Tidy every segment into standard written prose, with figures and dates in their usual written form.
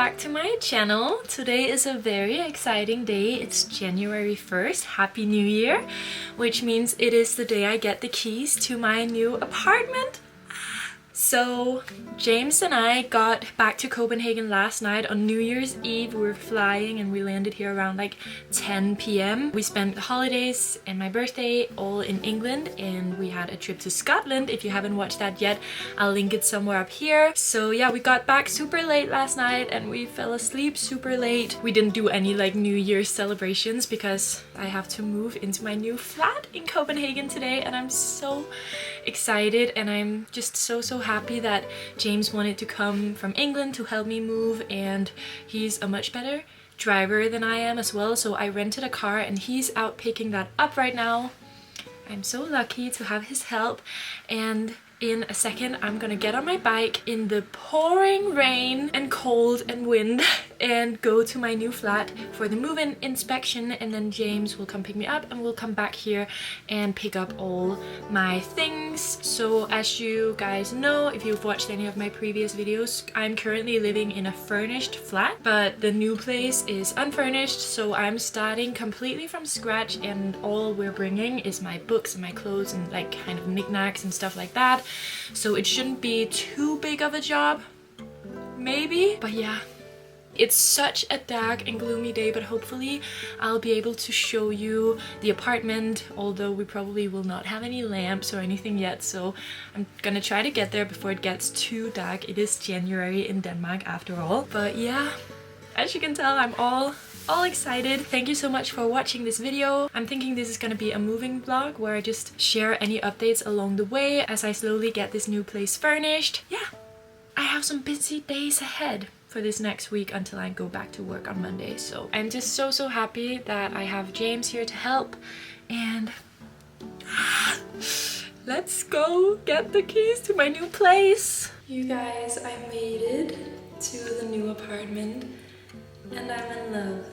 back to my channel. Today is a very exciting day. It's January 1st. Happy New Year, which means it is the day I get the keys to my new apartment. So James and I got back to Copenhagen last night on New Year's Eve. We were flying and we landed here around like 10 p.m. We spent the holidays and my birthday all in England, and we had a trip to Scotland. If you haven't watched that yet, I'll link it somewhere up here. So yeah, we got back super late last night and we fell asleep super late. We didn't do any like New Year's celebrations because I have to move into my new flat in Copenhagen today, and I'm so excited, and I'm just so happy that James wanted to come from England to help me move, and he's a much better driver than I am as well, so I rented a car and he's out picking that up right now. I'm so lucky to have his help, and in a second I'm gonna get on my bike in the pouring rain and cold and wind and go to my new flat for the move-in inspection, and then James will come pick me up and we'll come back here and pick up all my things. So as you guys know, if you've watched any of my previous videos, I'm currently living in a furnished flat, but the new place is unfurnished, so I'm starting completely from scratch, and all we're bringing is my books and my clothes and like kind of knickknacks and stuff like that. So it shouldn't be too big of a job, maybe, but yeah. It's such a dark and gloomy day, but hopefully I'll be able to show you the apartment, although we probably will not have any lamps or anything yet, so I'm gonna try to get there before it gets too dark. It is January in Denmark after all. But yeah, as you can tell, I'm all excited. Thank you so much for watching this video. I'm thinking this is gonna be a moving vlog where I just share any updates along the way as I slowly get this new place furnished. Yeah, I have some busy days ahead for this next week until I go back to work on Monday. So I'm just so happy that I have James here to help, and let's go get the keys to my new place. You guys, I made it to the new apartment and I'm in love.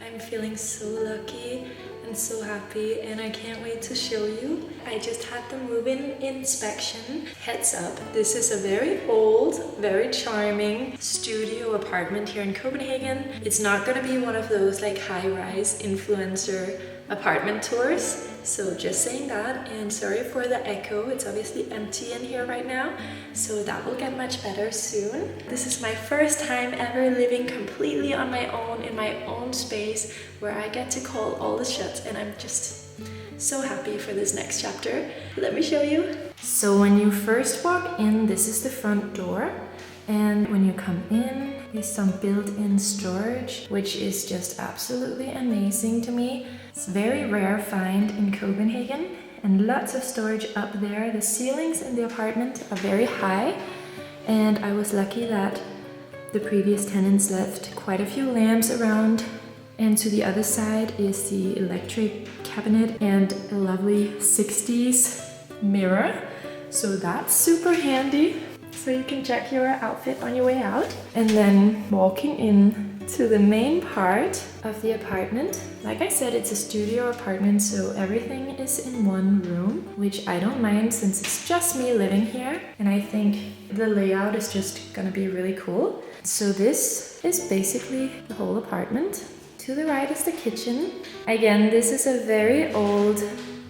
I'm feeling so lucky and so happy, and I can't wait to show you. I just had the move-in inspection. Heads up, this is a very old, very charming studio apartment here in Copenhagen. It's not gonna be one of those like high-rise influencer apartment tours, so just saying that. And sorry for the echo, it's obviously empty in here right now, so that will get much better soon. This is my first time ever living completely on my own in my own space where I get to call all the shots, and I'm just so happy for this next chapter. Let me show you. So when you first walk in, this is the front door, and when you come in is some built-in storage, which is just absolutely amazing to me. It's a very rare find in Copenhagen, and lots of storage up there. The ceilings in the apartment are very high, and I was lucky that the previous tenants left quite a few lamps around. And to the other side is the electric cabinet and a lovely 60s mirror, so that's super handy. So you can check your outfit on your way out. And then walking in to the main part of the apartment. Like I said, it's a studio apartment, so everything is in one room, which I don't mind since it's just me living here. And I think the layout is just gonna be really cool. So this is basically the whole apartment. To the right is the kitchen. Again, this is a very old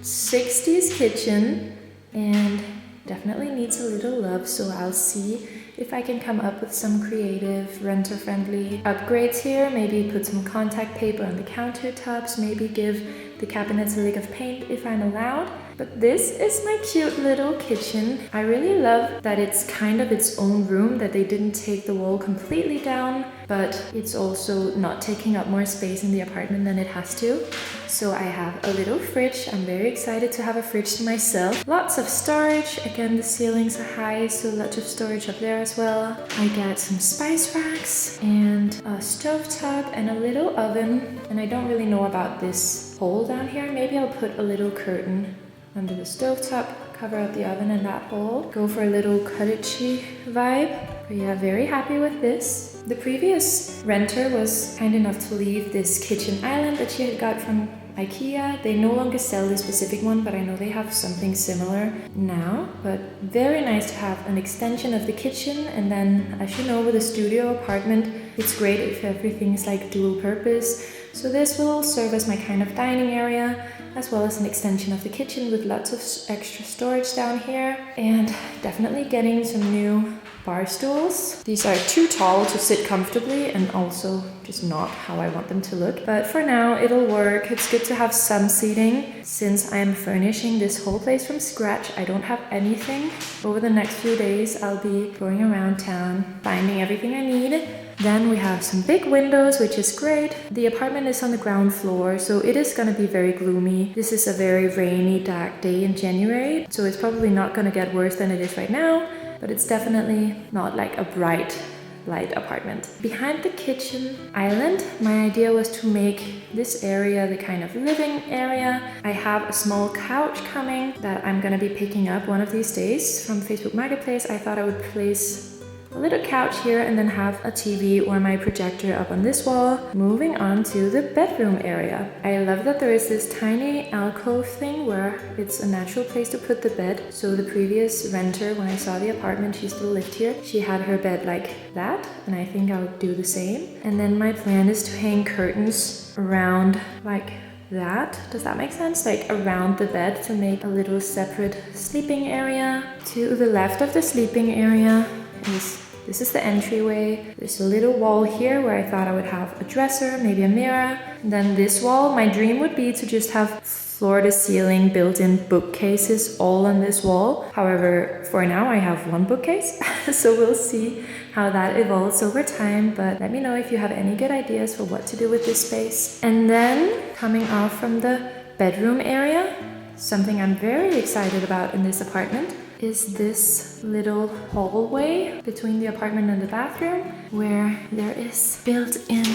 60s kitchen and definitely needs a little love, so I'll see if I can come up with some creative renter-friendly upgrades here. Maybe put some contact paper on the countertops, maybe give the cabinets a lick of paint if I'm allowed. But this is my cute little kitchen. I really love that it's kind of its own room, that they didn't take the wall completely down, but it's also not taking up more space in the apartment than it has to. So I have a little fridge. I'm very excited to have a fridge to myself. Lots of storage. Again, the ceilings are high, so lots of storage up there as well. I get some spice racks and a stovetop and a little oven. And I don't really know about this hole down here. Maybe I'll put a little curtain under the stovetop, cover up the oven and that hole. Go for a little cottagey vibe. But yeah, very happy with this. The previous renter was kind enough to leave this kitchen island that she had got from IKEA. They no longer sell this specific one, but I know they have something similar now. But very nice to have an extension of the kitchen. And then, as you know, with a studio apartment, it's great if everything is like dual purpose. So this will serve as my kind of dining area, as well as an extension of the kitchen with lots of extra storage down here. And definitely getting some new bar stools. These are too tall to sit comfortably and also just not how I want them to look. But for now, it'll work. It's good to have some seating. Since I'm furnishing this whole place from scratch, I don't have anything. Over the next few days, I'll be going around town, finding everything I need. Then we have some big windows, which is great. The apartment is on the ground floor, so it is gonna be very gloomy. This is a very rainy, dark day in January, so it's probably not gonna get worse than it is right now, but it's definitely not like a bright light apartment. Behind the kitchen island, my idea was to make this area the kind of living area. I have a small couch coming that I'm gonna be picking up one of these days from Facebook Marketplace. I thought I would place a little couch here and then have a TV or my projector up on this wall. Moving on to the bedroom area. I love that there is this tiny alcove thing where it's a natural place to put the bed. So the previous renter, when I saw the apartment, she still lived here. She had her bed like that, and I think I'll do the same. And then my plan is to hang curtains around like that. Does that make sense? Like around the bed to make a little separate sleeping area. To the left of the sleeping area, this is the entryway. There's a little wall here where I thought I would have a dresser, maybe a mirror. And then this wall, my dream would be to just have floor-to-ceiling built-in bookcases all on this wall. However, for now I have one bookcase, so we'll see how that evolves over time. But let me know if you have any good ideas for what to do with this space. And then coming off from the bedroom area, something I'm very excited about in this apartment is this little hallway between the apartment and the bathroom where there is built-in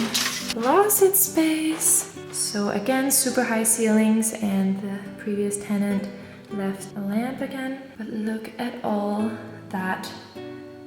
closet space. So again, super high ceilings, and the previous tenant left a lamp again. But look at all that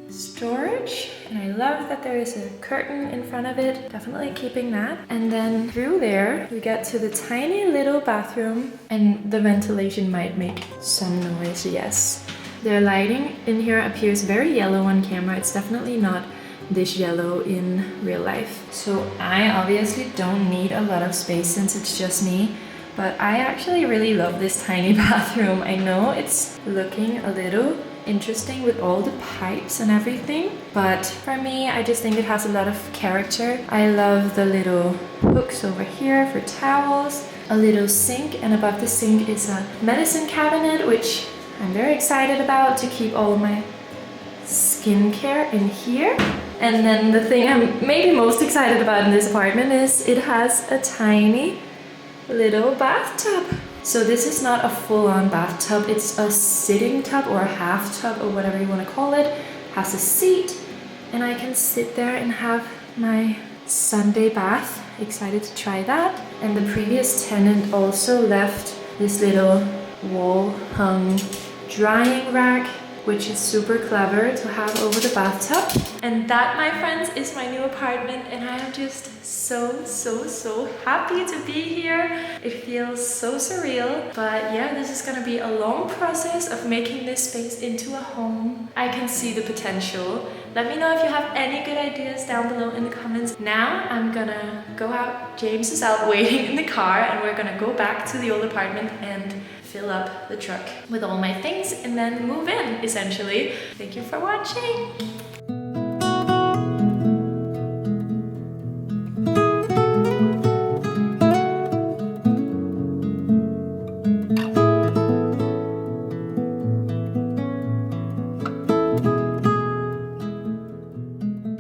storage, and I love that there is a curtain in front of it, definitely keeping that. And then through there we get to the tiny little bathroom, and the ventilation might make some noise, yes. The lighting in here appears very yellow on camera. It's definitely not this yellow in real life. So I obviously don't need a lot of space since it's just me, but I actually really love this tiny bathroom. I know it's looking a little interesting with all the pipes and everything, but for me, I just think it has a lot of character. I love the little hooks over here for towels, a little sink, and above the sink is a medicine cabinet, which I'm very excited about to keep all of my skincare in here. And then the thing I'm maybe most excited about in this apartment is it has a tiny little bathtub. So this is not a full-on bathtub, it's a sitting tub or a half tub or whatever you want to call it. Has a seat, and I can sit there and have my Sunday bath. Excited to try that. And the previous tenant also left this little wall-hung drying rack, which is super clever to have over the bathtub. And that, my friends, is my new apartment, and I am just so happy to be here. It feels so surreal, but yeah, this is gonna be a long process of making this space into a home. I can see the potential. Let me know if you have any good ideas down below in the comments. Now I'm gonna go out. James is out waiting in the car, and we're gonna go back to the old apartment and fill up the truck with all my things and then move in, essentially. Thank you for watching.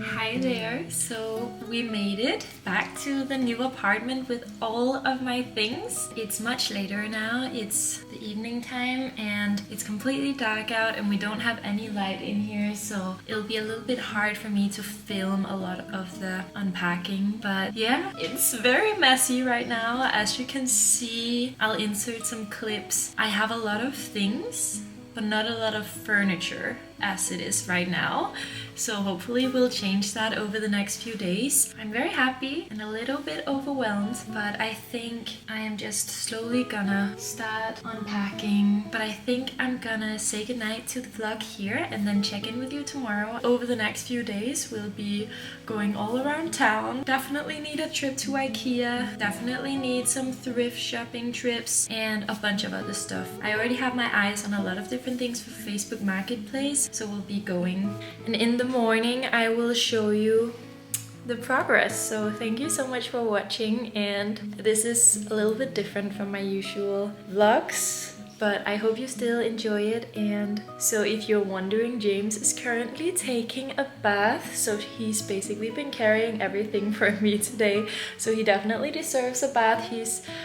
Hi there. So we made it back to the new apartment with all of my things. It's much later now. It's the evening time and it's completely dark out, and we don't have any light in here, so it'll be a little bit hard for me to film a lot of the unpacking. But yeah, it's very messy right now. As you can see, I'll insert some clips. I have a lot of things, but not a lot of furniture. as it is right now. So hopefully we'll change that over the next few days. I'm very happy and a little bit overwhelmed, but I think I am just slowly gonna start unpacking. But I think I'm gonna say goodnight to the vlog here and then check in with you tomorrow. Over the next few days we'll be going all around town. Definitely need a trip to IKEA, definitely need some thrift shopping trips and a bunch of other stuff. I already have my eyes on a lot of different things for Facebook Marketplace, so we'll be going. And in the morning I will show you the progress. So thank you so much for watching, and this is a little bit different from my usual vlogs, but I hope you still enjoy it. And so if you're wondering, James is currently taking a bath, so he's basically been carrying everything for me today, so he definitely deserves a bath.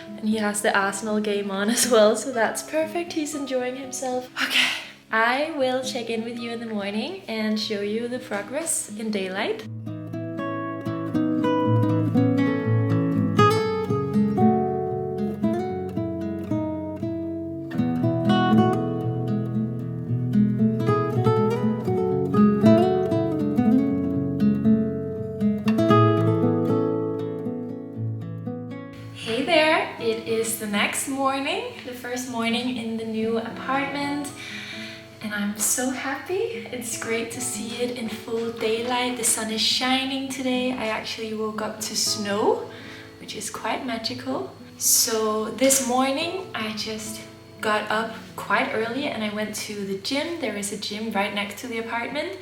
And he has the Arsenal game on as well, so that's perfect. He's enjoying himself. Okay, I will check in with you in the morning and show you the progress in daylight. Hey there, it is the next morning, the first morning in the new apartment. And I'm so happy. It's great to see it in full daylight. The sun is shining today. I actually woke up to snow, which is quite magical. So this morning I just got up quite early and I went to the gym. There is a gym right next to the apartment.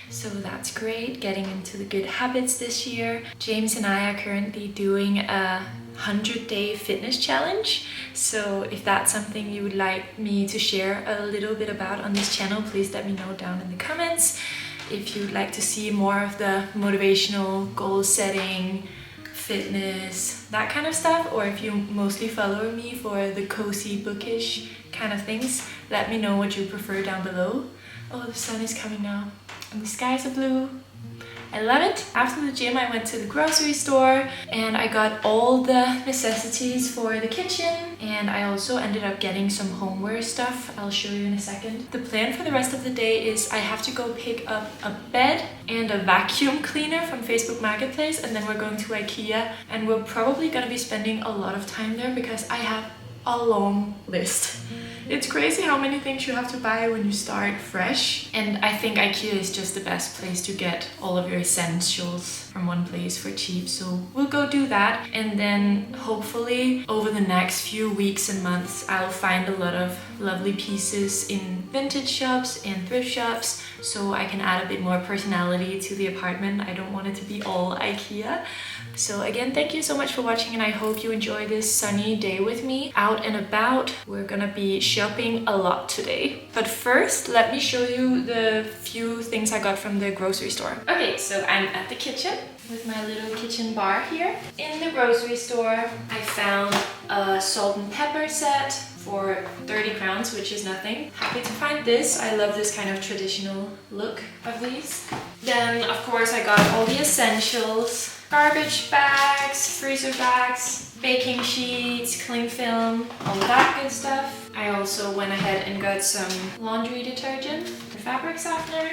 So that's great, getting into the good habits this year. James and I are currently doing a 100-day fitness challenge. So if that's something you would like me to share a little bit about on this channel, please let me know down in the comments. If you'd like to see more of the motivational, goal setting, fitness, that kind of stuff, or if you mostly follow me for the cozy bookish kind of things, let me know what you prefer down below. Oh, the sun is coming now and the skies are blue. I love it. After the gym I went to the grocery store and I got all the necessities for the kitchen, and I also ended up getting some homeware stuff. I'll show you in a second. The plan for the rest of the day is I have to go pick up a bed and a vacuum cleaner from Facebook Marketplace, and then we're going to IKEA, and we're probably gonna be spending a lot of time there because I have a long list. It's crazy how many things you have to buy when you start fresh, and I think IKEA is just the best place to get all of your essentials from one place for cheap. So we'll go do that, and then hopefully over the next few weeks and months I'll find a lot of lovely pieces in vintage shops and thrift shops, so I can add a bit more personality to the apartment. I don't want it to be all IKEA. So again, thank you so much for watching, and I hope you enjoy this sunny day with me out and about. We're gonna be shopping a lot today. But first, let me show you the few things I got from the grocery store. Okay, so I'm at the kitchen with my little kitchen bar here. In the grocery store, I found a salt and pepper set for 30 crowns, which is nothing. Happy to find this. I love this kind of traditional look of these. Then, of course, I got all the essentials. Garbage bags, freezer bags, baking sheets, cling film, all that good stuff. I also went ahead and got some laundry detergent, the fabric softener.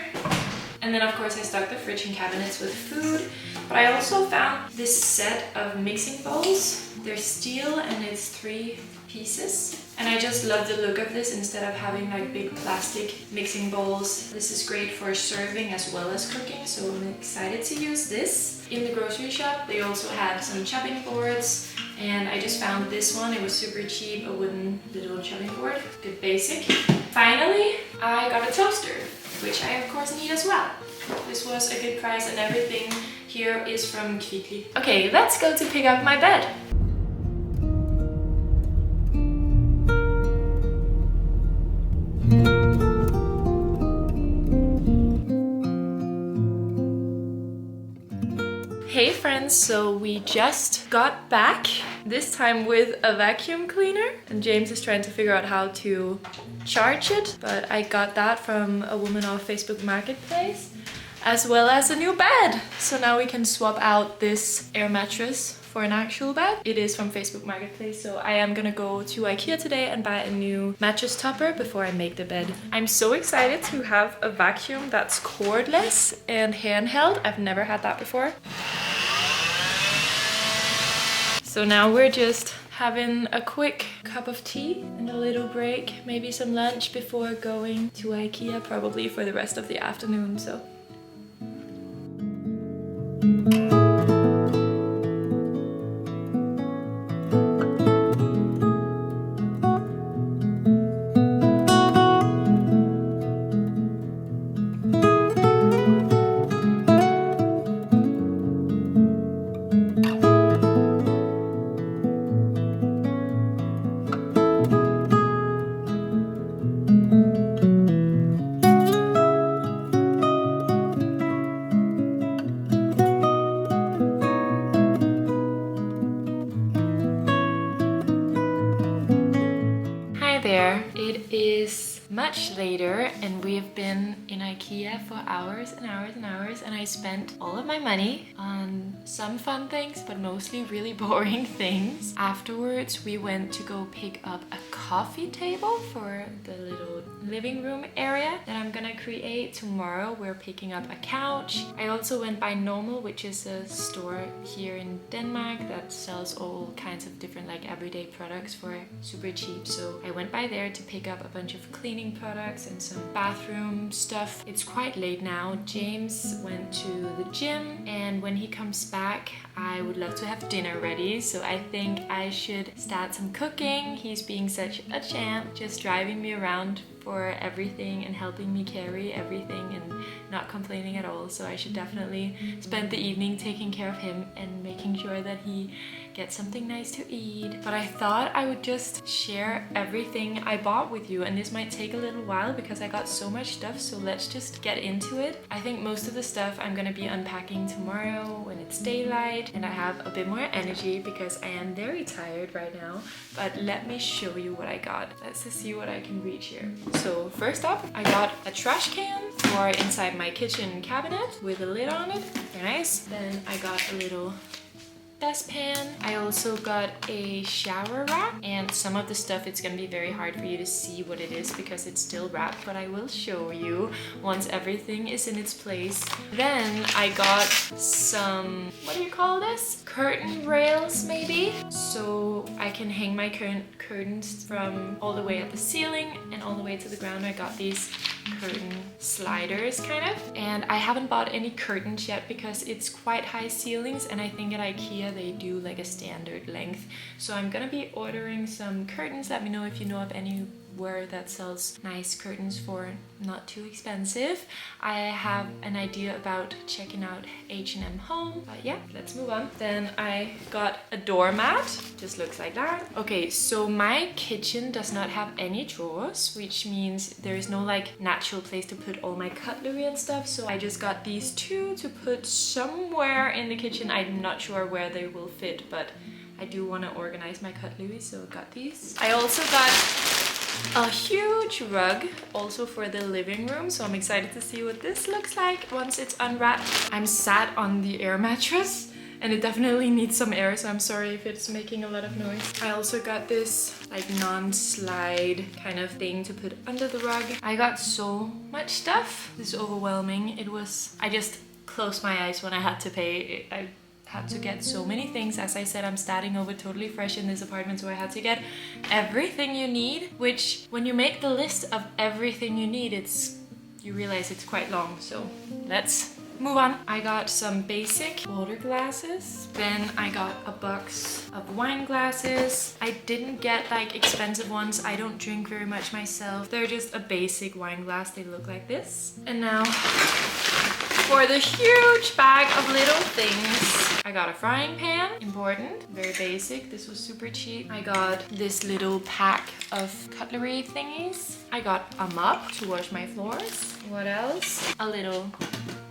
And then of course I stocked the fridge and cabinets with food. But I also found this set of mixing bowls. They're steel and it's 3 pieces. And I just love the look of this instead of having like big plastic mixing bowls. This is great for serving as well as cooking, so I'm excited to use this. In the grocery shop they also had some chopping boards, and I just found this one. It was super cheap, a wooden little chopping board, good basic. Finally, I got a toaster, which I of course need as well. This was a good price and everything here is from Kvickly. Okay, let's go to pick up my bed. Hey friends, so we just got back, this time with a vacuum cleaner, and James is trying to figure out how to charge it, but I got that from a woman off Facebook Marketplace. as well as a new bed. So now we can swap out this air mattress for an actual bed. It is from Facebook Marketplace, so I am gonna go to IKEA today and buy a new mattress topper before I make the bed. I'm so excited to have a vacuum that's cordless and handheld. I've never had that before. So now we're just having a quick cup of tea and a little break, maybe some lunch before going to IKEA, probably for the rest of the afternoon. So there. It is much later and we have been in IKEA for hours and hours and hours, and I spent all of my money on some fun things but mostly really boring things. Afterwards we went to go pick up a coffee table for the little living room area that I'm gonna create. Tomorrow we're picking up a couch. I also went by Normal, which is a store here in Denmark that sells all kinds of different like everyday products for super cheap. So I went by there to pick up a bunch of cleaning products and some bathroom stuff. It's quite late now. James went to the gym, and when he comes back I would love to have dinner ready, so I think I should start some cooking. He's being such a champ, just driving me around for everything and helping me carry everything and not complaining at all. So I should definitely spend the evening taking care of him and making sure that he gets something nice to eat. But I thought I would just share everything I bought with you, and this might take a little while because I got so much stuff, so let's just get into it. I think most of the stuff I'm gonna be unpacking tomorrow when it's daylight and I have a bit more energy because I am very tired right now. But let me show you what I got. Let's just see what I can reach here. So first up, I got a trash can for inside my kitchen cabinet with a lid on it. Very nice. Then I got a little dustpan. I also got a shower rack, and some of the stuff it's gonna be very hard for you to see what it is because it's still wrapped, but I will show you once everything is in its place. Then I got some, what do you call this? Curtain rails maybe? So I can hang my curtains from all the way at the ceiling and all the way to the ground. I got these curtain sliders kind of, and I haven't bought any curtains yet because it's quite high ceilings, and I think at IKEA they do like a standard length. So I'm gonna be ordering some curtains. Let me know if you know of anywhere that sells nice curtains for not too expensive. I have an idea about checking out H&M Home, but yeah, let's move on. Then I got a doormat, just looks like that. Okay, so my kitchen does not have any drawers, which means there is no like natural place to put all my cutlery and stuff, so I just got these two to put somewhere in the kitchen. I'm not sure where they will fit, but I do want to organize my cutlery, so I got these. I also got a huge rug also for the living room, so I'm excited to see what this looks like once it's unwrapped. I'm sat on the air mattress and it definitely needs some air, so I'm sorry if it's making a lot of noise. I also got this like non-slide kind of thing to put under the rug. I got so much stuff. This is overwhelming. I just closed my eyes when I had to pay. I had to get so many things. As I said, I'm starting over totally fresh in this apartment, so I had to get everything you need, which when you make the list of everything you need, you realize it's quite long. So let's move on. I got some basic water glasses. Then I got a box of wine glasses. I didn't get like expensive ones. I don't drink very much myself. They're just a basic wine glass. They look like this. And now for the huge bag of little things, I got a frying pan, important, very basic. This was super cheap. I got this little pack of cutlery thingies. I got a mop to wash my floors. What else? A little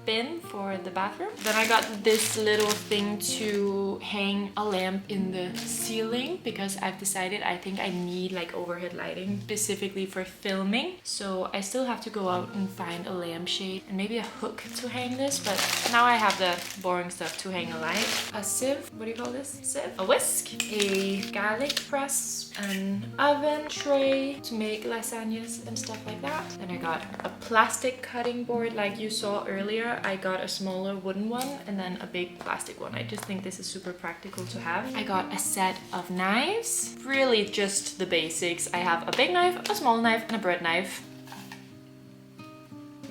bin for the bathroom. Then I got this little thing to hang a lamp in the ceiling because I've decided I think I need like overhead lighting specifically for filming. So I still have to go out and find a lampshade and maybe a hook to hang this, but now I have the boring stuff to hang a light. A sieve, what do you call this? Sieve? A whisk, a garlic press, an oven tray to make lasagnas and stuff like that. Then I got a plastic cutting board like you saw earlier. I got a smaller wooden one and then a big plastic one. I just think this is super practical to have. I got a set of knives, really just the basics. I have a big knife, a small knife, and a bread knife.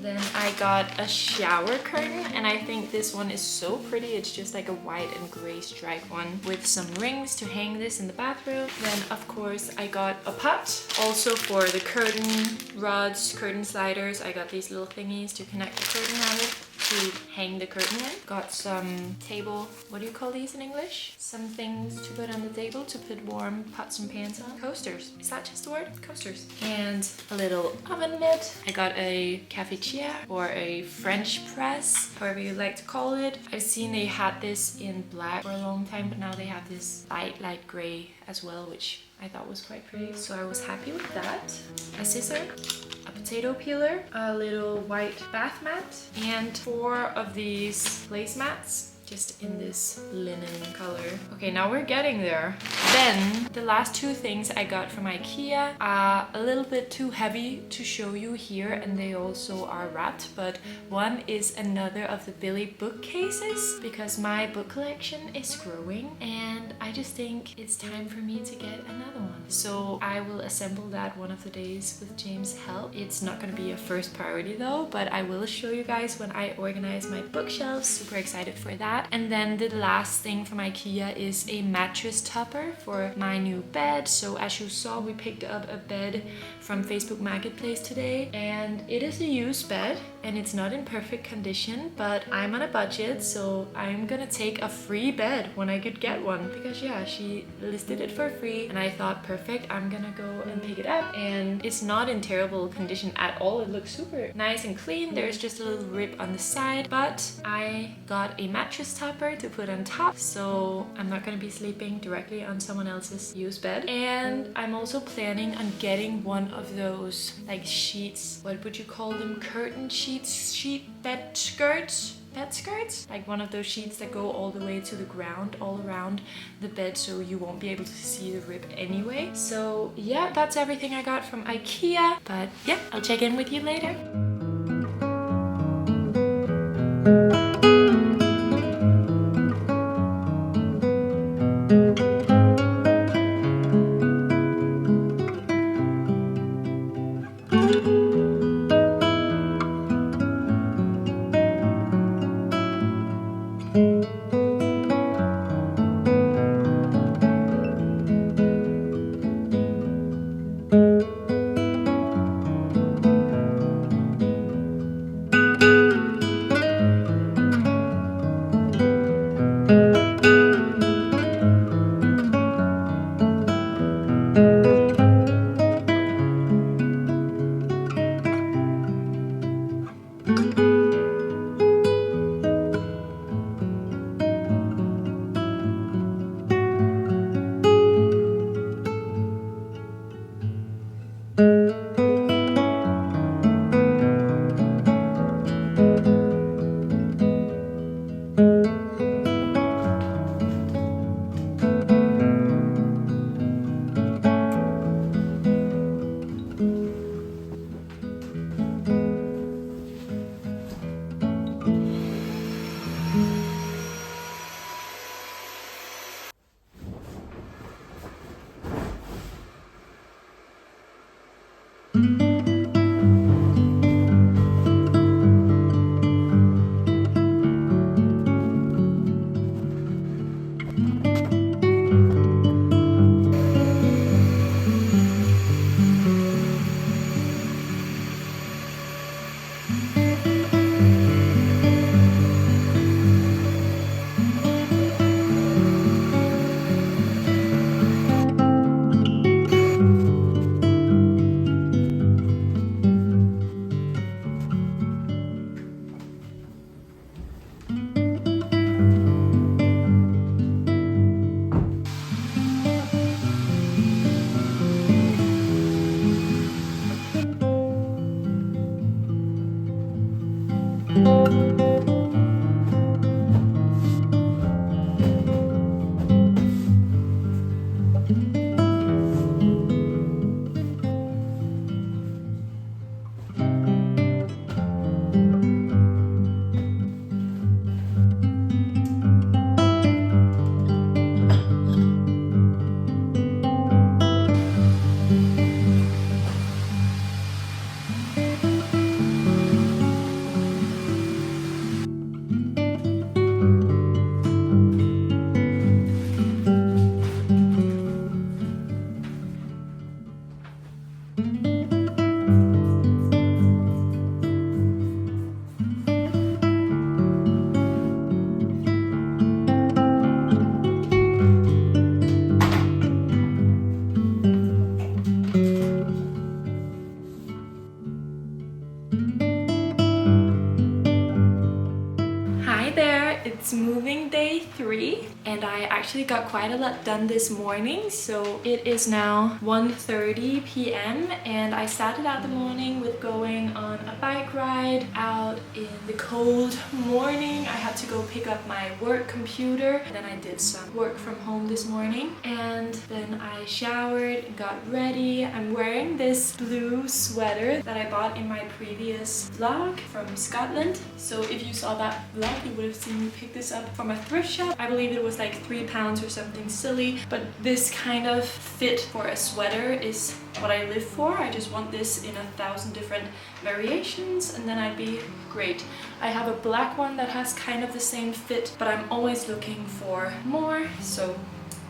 Then I got a shower curtain, and I think this one is so pretty. It's just like a white and gray striped one with some rings to hang this in the bathroom. Then of course I got a pot also for the curtain rods, curtain sliders. I got these little thingies to connect the curtain around it to hang the curtain in. Got some table, what do you call these in English? Some things to put on the table to put warm pots and pans on. Coasters, is that just the word? Coasters. And a little oven mitt. I got a cafetiere or a French press, however you like to call it. I've seen they had this in black for a long time, but now they have this light gray as well, which I thought was quite pretty. So I was happy with that. A scissor, a potato peeler, a little white bath mat, and 4 of these placemats just in this linen color. Okay, now we're getting there. Then the last 2 things I got from IKEA are a little bit too heavy to show you here, and they also are wrapped, but one is another of the Billy bookcases because my book collection is growing and I just think it's time for me to get another one. So I will assemble that one of the days with James' help. It's not gonna be a first priority though, but I will show you guys when I organize my bookshelves. Super excited for that. And then the last thing from IKEA is a mattress topper for my new bed. So as you saw, we picked up a bed from Facebook Marketplace today, and it is a used bed and it's not in perfect condition, but I'm on a budget, so I'm gonna take a free bed when I could get one because yeah, she listed it for free and I thought perfect, I'm gonna go and pick it up. And it's not in terrible condition at all. It looks super nice and clean. There's just a little rip on the side, but I got a mattress topper to put on top, so I'm not gonna be sleeping directly on someone else's used bed. And I'm also planning on getting one of those like sheets, what would you call them, curtain sheets, bed skirts, like one of those sheets that go all the way to the ground all around the bed, so you won't be able to see the rip anyway. So yeah, that's everything I got from IKEA, but yeah, I'll check in with you later. It's moving day 3 and I actually got quite a lot done this morning. So it is now 1:30 p.m. and I started out the morning with going on a bike ride out in the cold morning. I had to go pick up my work computer and then I did some work from home this morning, and then I showered and got ready. I'm wearing this blue sweater that I bought in my previous vlog from Scotland. So if you saw that vlog, you would have seen me pick this up from a thrift shop. I believe it was like £3 or something silly, but this kind of fit for a sweater is what I live for. I just want this in 1,000 different variations and then I'd be great. I have a black one that has kind of the same fit, but I'm always looking for more, so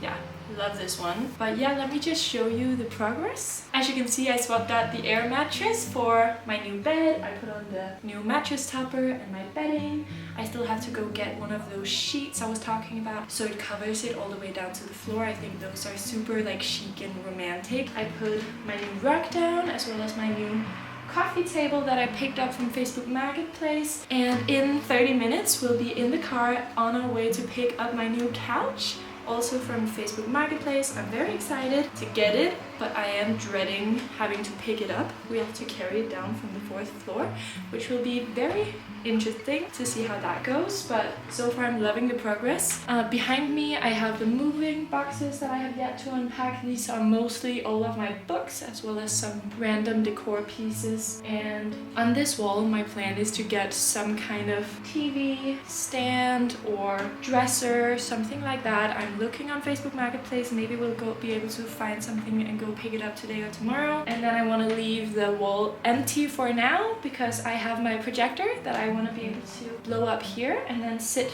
yeah. Love this one. But yeah, let me just show you the progress. As you can see, I swapped out the air mattress for my new bed. I put on the new mattress topper and my bedding. I still have to go get one of those sheets I was talking about, so it covers it all the way down to the floor. I think those are super like chic and romantic. I put my new rug down as well as my new coffee table that I picked up from Facebook Marketplace, and in 30 minutes we'll be in the car on our way to pick up my new couch, also from Facebook Marketplace. I'm very excited to get it, but I am dreading having to pick it up. We have to carry it down from the 4th floor, which will be very interesting to see how that goes, but so far I'm loving the progress. Behind me I have the moving boxes that I have yet to unpack. These are mostly all of my books as well as some random decor pieces, and on this wall my plan is to get some kind of TV stand or dresser, something like that. I'm looking on Facebook Marketplace, maybe we'll be able to find something and go pick it up today or tomorrow. And then I want to leave the wall empty for now because I have my projector that I want to be able to blow up here and then sit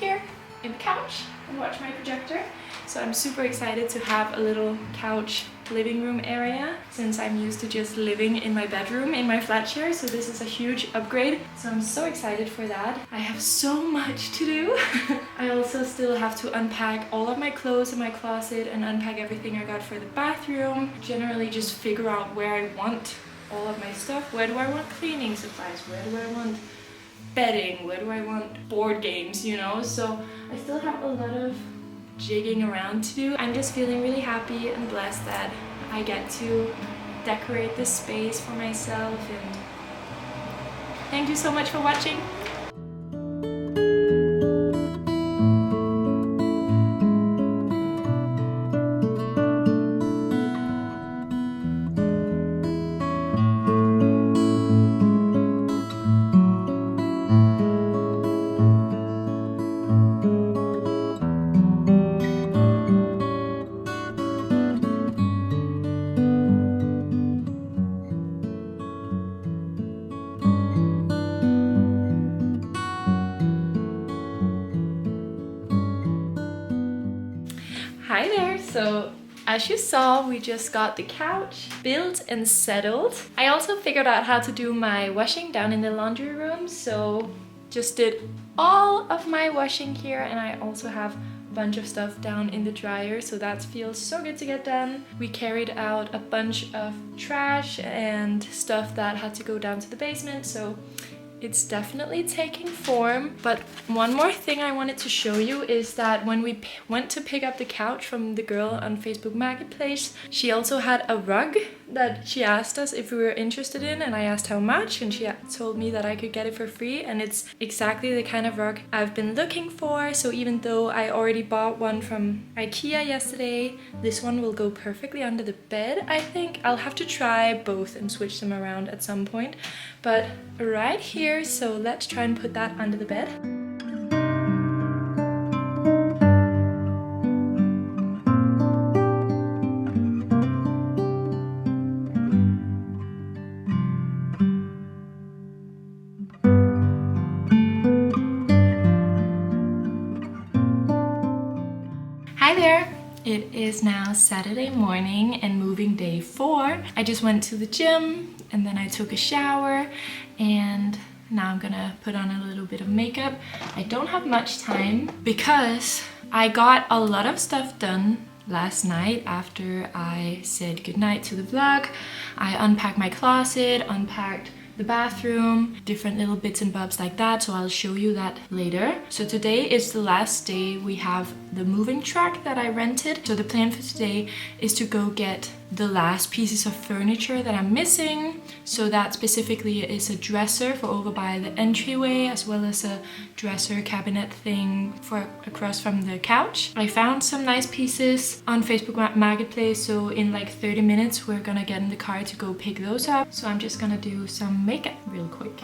here in the couch and watch my projector. So I'm super excited to have a little couch living room area, since I'm used to just living in my bedroom in my flat share, so this is a huge upgrade. So I'm so excited for that. I have so much to do. I also still have to unpack all of my clothes in my closet and unpack everything I got for the bathroom. Generally just figure out where I want all of my stuff. Where do I want cleaning supplies? Where do I want bedding? Where do I want board games, you know? So I still have a lot of jigging around to do. I'm just feeling really happy and blessed that I get to decorate this space for myself, and thank you so much for watching. Hi there! So as you saw, we just got the couch built and settled. I also figured out how to do my washing down in the laundry room, so just did all of my washing here, and I also have a bunch of stuff down in the dryer, so that feels so good to get done. We carried out a bunch of trash and stuff that had to go down to the basement, so it's definitely taking form. But one more thing I wanted to show you is that when we went to pick up the couch from the girl on Facebook Marketplace, she also had a rug that she asked us if we were interested in, and I asked how much, and she told me that I could get it for free, and it's exactly the kind of rug I've been looking for. So even though I already bought one from IKEA yesterday, this one will go perfectly under the bed, I think. I'll have to try both and switch them around at some point, but right here, so let's try and put that under the bed. Hi there! It is now Saturday morning and moving day 4. I just went to the gym and then I took a shower, and now I'm gonna put on a little bit of makeup. I don't have much time because I got a lot of stuff done last night after I said goodnight to the vlog. I unpacked my closet, unpacked the bathroom, different little bits and bobs like that, so I'll show you that later. So today is the last day we have the moving truck that I rented. So the plan for today is to go get the last pieces of furniture that I'm missing. So that specifically is a dresser for over by the entryway, as well as a dresser cabinet thing for across from the couch. I found some nice pieces on Facebook Marketplace, so in like 30 minutes we're gonna get in the car to go pick those up. So I'm just gonna do some makeup real quick.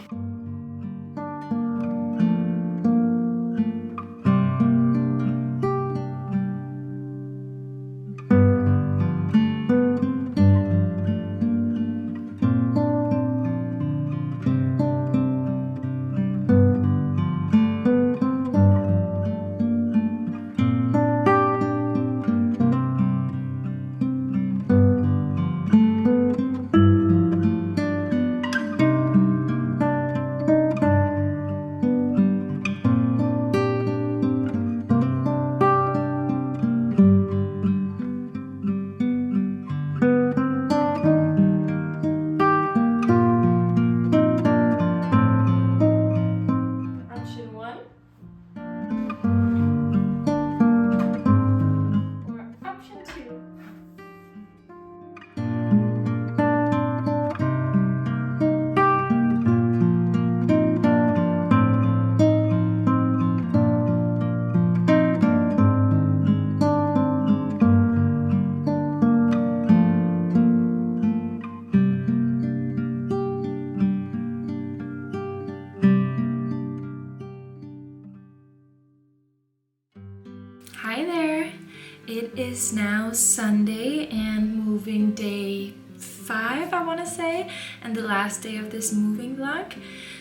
Hi there! It is now Sunday and moving day 5, I want to say, and the last day of this moving vlog.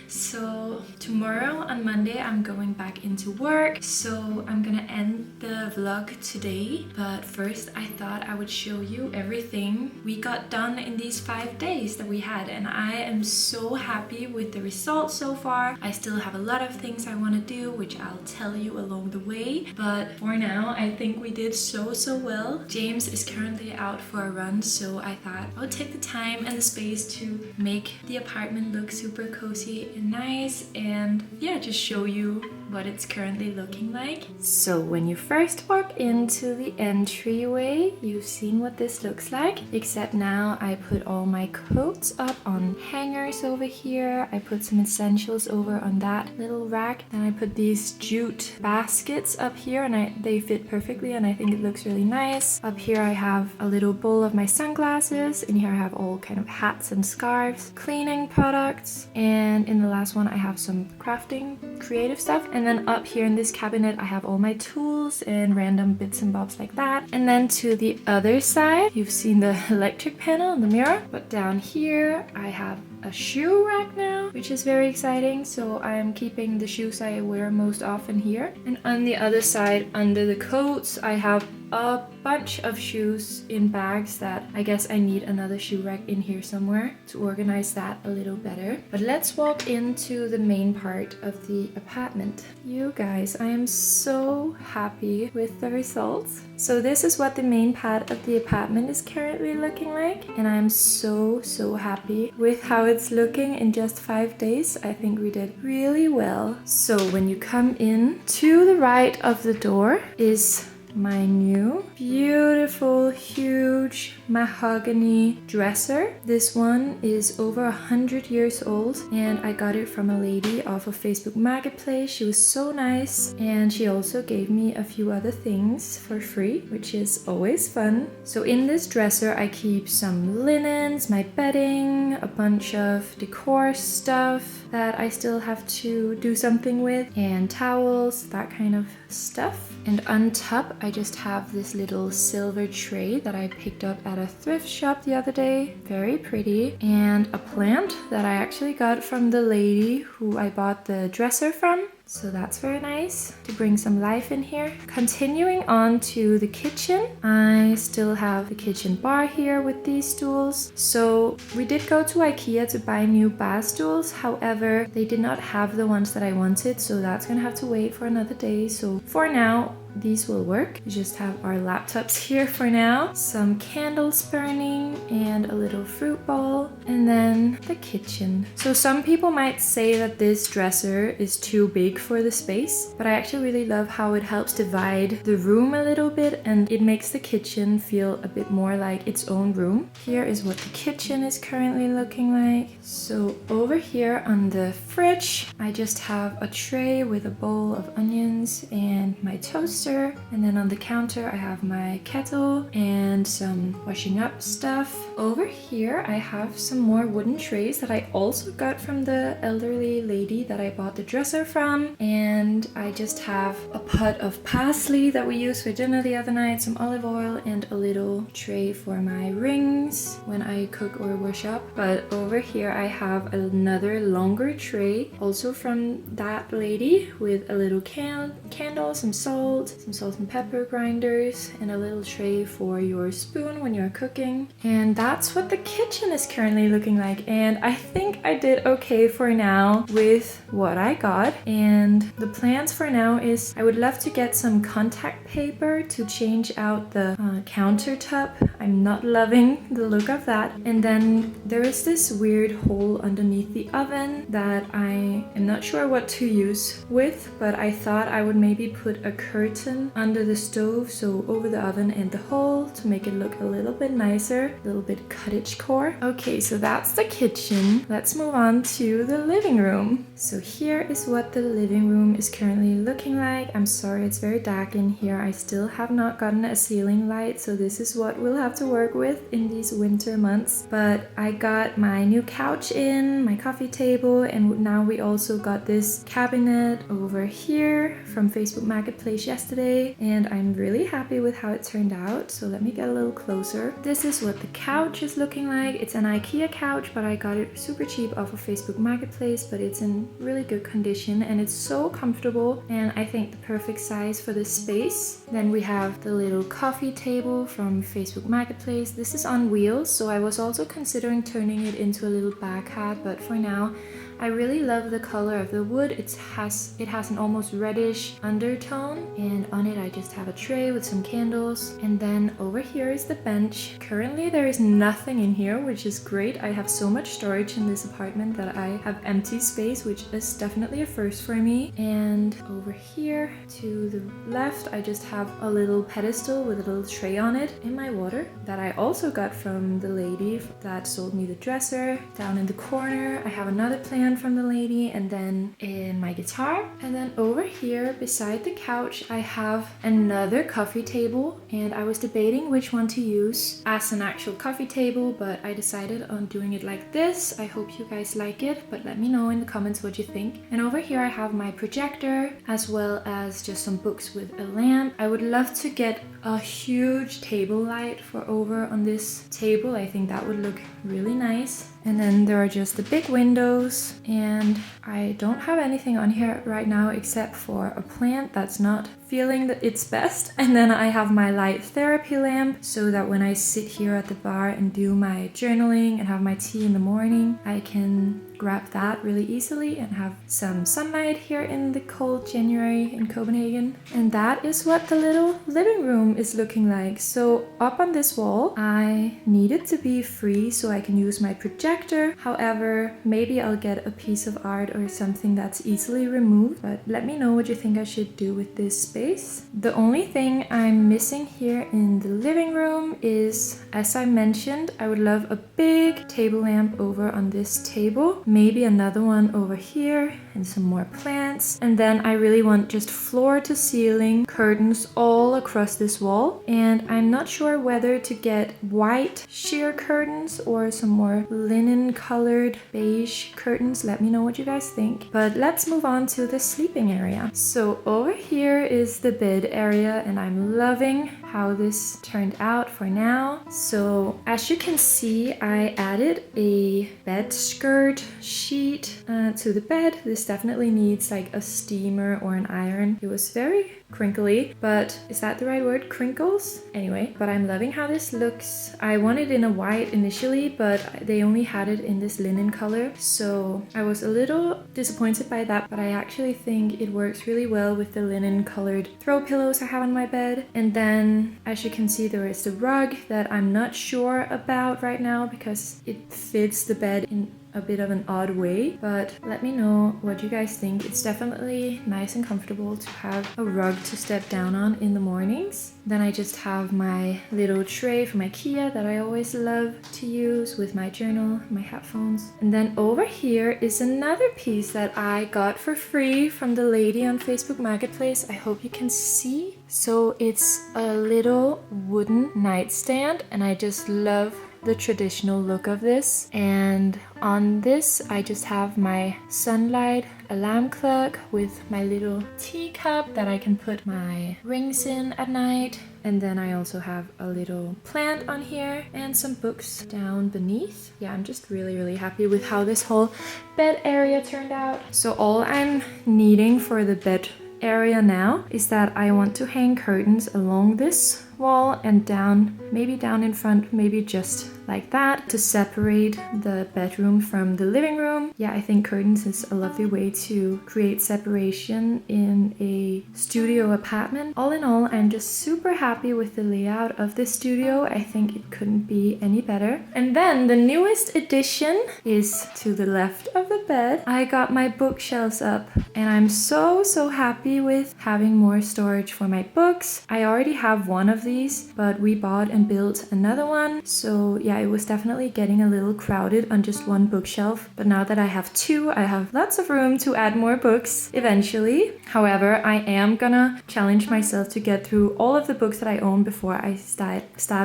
So tomorrow on Monday I'm going back into work, so I'm gonna end the vlog today. But first I thought I would show you everything we got done in these 5 days that we had, and I am so happy with the results so far. I still have a lot of things I want to do, which I'll tell you along the way, but for now I think we did so well. James is currently out for a run, so I thought I would take the time and the space to make the apartment look super cozy and nice, and yeah, just show you what it's currently looking like. So when you first walk into the entryway, you've seen what this looks like, except now I put all my coats up on hangers over here. I put some essentials over on that little rack, and I put these jute baskets up here, and they fit perfectly, and I think it looks really nice. Up here I have a little bowl of my sunglasses, and here I have all kind of hats and scarves, cleaning products, and in the last one I have some crafting creative stuff. And then up here in this cabinet I have all my tools and random bits and bobs like that. And then to the other side, you've seen the electric panel and the mirror, but down here I have a shoe rack now, which is very exciting. So I am keeping the shoes I wear most often here. And on the other side, under the coats, I have a bunch of shoes in bags that I guess I need another shoe rack in here somewhere to organize that a little better. But let's walk into the main part of the apartment. You guys, I am so happy with the results. So this is what the main part of the apartment is currently looking like, and I'm so happy with how it's looking in just 5 days. I think we did really well. So when you come in, to the right of the door is my new beautiful, huge mahogany dresser. This one is over 100 years old and I got it from a lady off of Facebook Marketplace. She was so nice and she also gave me a few other things for free, which is always fun. So in this dresser I keep some linens, my bedding, a bunch of decor stuff that I still have to do something with, and towels, that kind of stuff. And on top I just have this little silver tray that I picked up at a thrift shop the other day. Very pretty. And a plant that I actually got from the lady who I bought the dresser from. So that's very nice to bring some life in here. Continuing on to the kitchen, I still have the kitchen bar here with these stools. So we did go to IKEA to buy new bar stools. However, they did not have the ones that I wanted, so that's gonna have to wait for another day. So for now, these will work. We just have our laptops here for now, some candles burning and a little fruit bowl, and then the kitchen. So some people might say that this dresser is too big for the space, but I actually really love how it helps divide the room a little bit and it makes the kitchen feel a bit more like its own room. Here is what the kitchen is currently looking like. So over here on the fridge, I just have a tray with a bowl of onions and my toaster. And then on the counter I have my kettle and some washing up stuff. Over here I have some more wooden trays that I also got from the elderly lady that I bought the dresser from. And I just have a pot of parsley that we used for dinner the other night, some olive oil, and a little tray for my rings when I cook or wash up. But over here I have another longer tray also from that lady with a little candle, some salt and pepper grinders, and a little tray for your spoon when you're cooking. And that's what the kitchen is currently looking like. And I think I did okay for now with what I got. And the plans for now is I would love to get some contact paper to change out the countertop. I'm not loving the look of that. And then there is this weird hole underneath the oven that I am not sure what to use with, but I thought I would maybe put a curtain under the stove, so over the oven and the hole, to make it look a little bit nicer, a little bit cottagecore. Okay, so that's the kitchen. Let's move on to the living room. So here is what the living room is currently looking like. I'm sorry, it's very dark in here. I still have not gotten a ceiling light, so this is what we'll have to work with in these winter months. But I got my new couch in, my coffee table, and now we also got this cabinet over here from Facebook Marketplace yesterday, and I'm really happy with how it turned out. So let me get a little closer. This is what the couch is looking like. It's an IKEA couch, but I got it super cheap off of Facebook Marketplace, but it's in really good condition and it's so comfortable, and I think the perfect size for this space. Then we have the little coffee table from Facebook Marketplace. This is on wheels, so I was also considering turning it into a little bar cart, but for now I really love the color of the wood. It has an almost reddish undertone, and on it I just have a tray with some candles. And then over here is the bench. Currently there is nothing in here, which is great. I have so much storage in this apartment that I have empty space, which is definitely a first for me. And over here to the left I just have a little pedestal with a little tray on it and my water that I also got from the lady that sold me the dresser. Down in the corner I have another plant from the lady, and then in my guitar. And then over here beside the couch I have another coffee table, and I was debating which one to use as an actual coffee table, but I decided on doing it like this. I hope you guys like it, but let me know in the comments what you think. And over here I have my projector as well as just some books with a lamp. I would love to get a huge table light for over on this table. I think that would look really nice. And then there are just the big windows, and I don't have anything on here right now except for a plant that's not feeling its best. And then I have my light therapy lamp so that when I sit here at the bar and do my journaling and have my tea in the morning, I can grab that really easily and have some sunlight here in the cold January in Copenhagen. And that is what the little living room is looking like. So up on this wall, I need it to be free so I can use my projector. However, maybe I'll get a piece of art or something that's easily removed, but let me know what you think I should do with this space. The only thing I'm missing here in the living room is, as I mentioned, I would love a big table lamp over on this table, maybe another one over here, and some more plants. And then I really want just floor to ceiling curtains all across this wall. And I'm not sure whether to get white sheer curtains or some more linen colored beige curtains. Let me know what you guys think. But let's move on to the sleeping area. So over here is the bed area, and I'm loving how this turned out for now. So as you can see, I added a bed skirt sheet to the bed. This definitely needs like a steamer or an iron. It was very crinkly, but is that the right word? Crinkles? Anyway, but I'm loving how this looks. I wanted in a white initially, but they only had it in this linen color. So I was a little disappointed by that, but I actually think it works really well with the linen colored throw pillows I have on my bed. And then, as you can see, there is the rug that I'm not sure about right now because it fits the bed in a bit of an odd way, but let me know what you guys think. It's definitely nice and comfortable to have a rug to step down on in the mornings. Then I just have my little tray from IKEA that I always love to use with my journal, my headphones. And then over here is another piece that I got for free from the lady on Facebook Marketplace. I hope you can see. So it's a little wooden nightstand, and I just love the traditional look of this. And on this I just have my sunlight alarm clock with my little teacup that I can put my rings in at night. And then I also have a little plant on here and some books down beneath. Yeah, I'm just really happy with how this whole bed area turned out. So all I'm needing for the bed area now is that I want to hang curtains along this wall and down, maybe down in front, maybe just like that, to separate the bedroom from the living room. Yeah, I think curtains is a lovely way to create separation in a studio apartment. All in all, I'm just super happy with the layout of this studio. I think it couldn't be any better. And then the newest addition is to the left of the bed. I got my bookshelves up, and I'm so happy with having more storage for my books. I already have one of these, but we bought and built another one. So yeah, it was definitely getting a little crowded on just one bookshelf. But now that I have two, I have lots of room to add more books eventually. However, I am gonna challenge myself to get through all of the books that I own before I start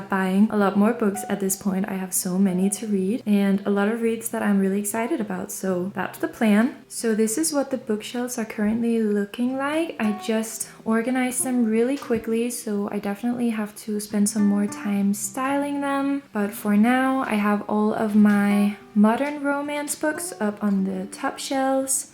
buying a lot more books. At this point, I have so many to read and a lot of reads that I'm really excited about. So that's the plan. So this is what the bookshelves are currently looking like. I just organized them really quickly, so I definitely have to spend some more time styling them. But for now, I have all of my modern romance books up on the top shelves.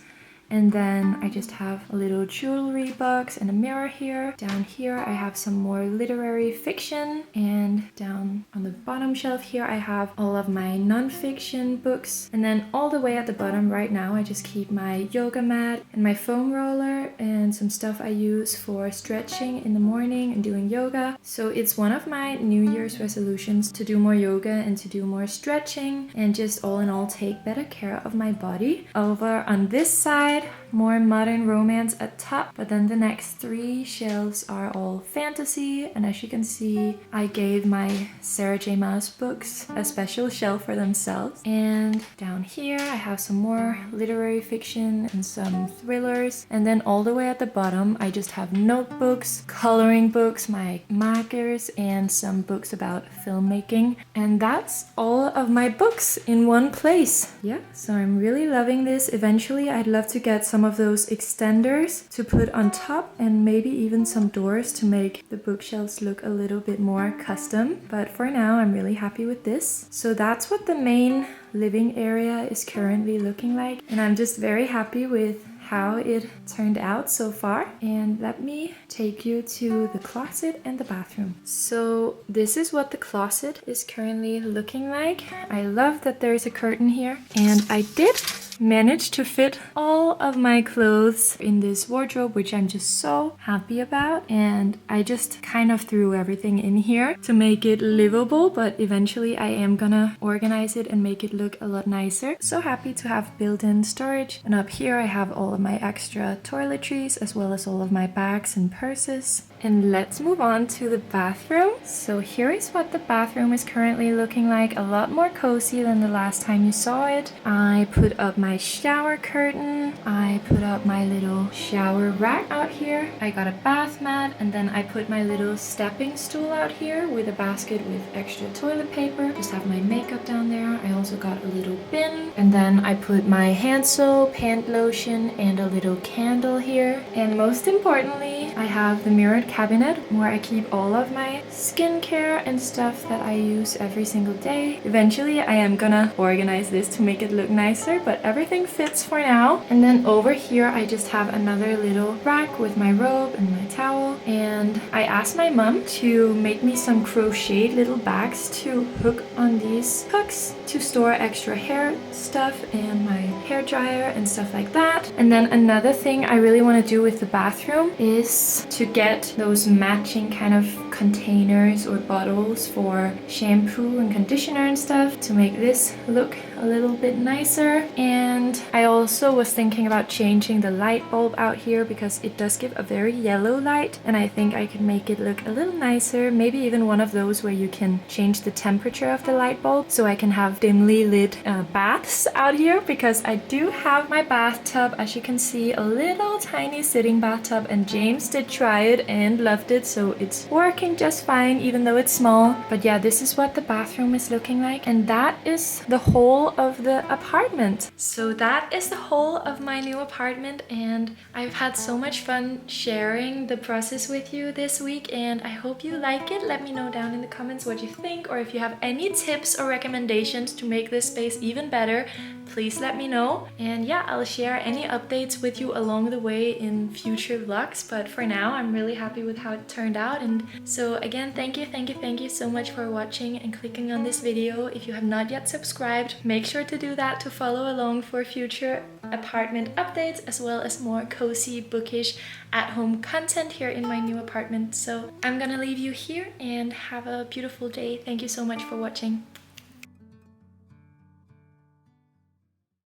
And then I just have a little jewelry box and a mirror here. Down here I have some more literary fiction, and down on the bottom shelf here I have all of my non-fiction books. And then all the way at the bottom right now I just keep my yoga mat and my foam roller and some stuff I use for stretching in the morning and doing yoga. So it's one of my New Year's resolutions to do more yoga and to do more stretching and just all in all take better care of my body. Over on this side, more modern romance at top, but then the next three shelves are all fantasy. And as you can see, I gave my Sarah J. Maas books a special shelf for themselves. And down here I have some more literary fiction and some thrillers. And then all the way at the bottom I just have notebooks, coloring books, my markers, and some books about filmmaking. And that's all of my books in one place. Yeah, so I'm really loving this. Eventually I'd love to get some of those extenders to put on top, and maybe even some doors to make the bookshelves look a little bit more custom. But for now I'm really happy with this. So that's what the main living area is currently looking like, and I'm just very happy with how it turned out so far. And let me take you to the closet and the bathroom. So this is what the closet is currently looking like. I love that there's a curtain here, and I did managed to fit all of my clothes in this wardrobe, which I'm just so happy about. And I just kind of threw everything in here to make it livable, but eventually I am gonna organize it and make it look a lot nicer. So happy to have built-in storage. And up here I have all of my extra toiletries as well as all of my bags and purses. And let's move on to the bathroom. So here is what the bathroom is currently looking like. A lot more cozy than the last time you saw it. I put up my shower curtain. I put up my little shower rack out here. I got a bath mat, and then I put my little stepping stool out here with a basket with extra toilet paper. Just have my makeup down there. I also got a little bin, and then I put my hand soap, hand lotion, and a little candle here. And most importantly, I have the mirrored cabinet where I keep all of my skincare and stuff that I use every single day. Eventually I am gonna organize this to make it look nicer, but everything fits for now. And then over here I just have another little rack with my robe and my towel. And I asked my mom to make me some crocheted little bags to hook on these hooks to store extra hair stuff and my hair dryer and stuff like that. And then another thing I really want to do with the bathroom is to get those matching kind of containers or bottles for shampoo and conditioner and stuff to make this look a little bit nicer. And I also was thinking about changing the light bulb out here because it does give a very yellow light, and I think I can make it look a little nicer. Maybe even one of those where you can change the temperature of the light bulb so I can have dimly lit baths out here, because I do have my bathtub, as you can see, a little tiny sitting bathtub, and James did try it and loved it, so it's working just fine even though it's small. But yeah, this is what the bathroom is looking like, and that is the whole of the apartment. So that is the whole of my new apartment, and I've had so much fun sharing the process with you this week, and I hope you like it. Let me know down in the comments what you think, or if you have any tips or recommendations to make this space even better, please let me know. And yeah, I'll share any updates with you along the way in future vlogs, but for now I'm really happy with how it turned out. And so again, thank you so much for watching and clicking on this video. If you have not yet subscribed, make sure to do that to follow along for future apartment updates, as well as more cozy, bookish, at-home content here in my new apartment. So I'm gonna leave you here and have a beautiful day. Thank you so much for watching.